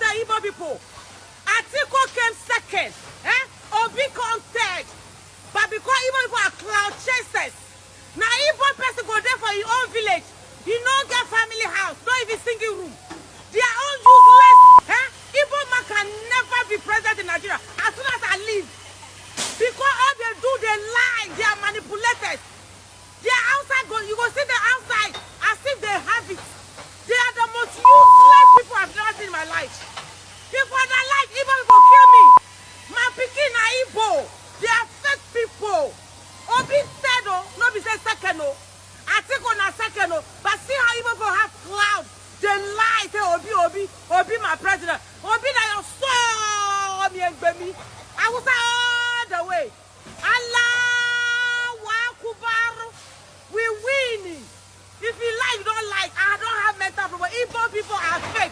the Igbo people. Atiku came second. Obi come third. But because Igbo people are cloud chasers, now Igbo person go there for your own village. You don't get family house, not even single room. They are all useless. Igbo man can never be president in Nigeria as soon as I leave. Because all they do, they lie, they are manipulators. They are outside, you go see them outside as if they have it. They are the most useless people I've ever seen in my life. People that like Igbo people kill me. My pikin are Igbo. They are fake people. Obi said, no be say second, Atiku na second, but see how Igbo people have cloud. They lie, say Obi my president. Obi na your soul, me and baby. I was all the way. Allah Akbar. We win. If you like, you don't like. I don't have mental problem. Igbo people are fake.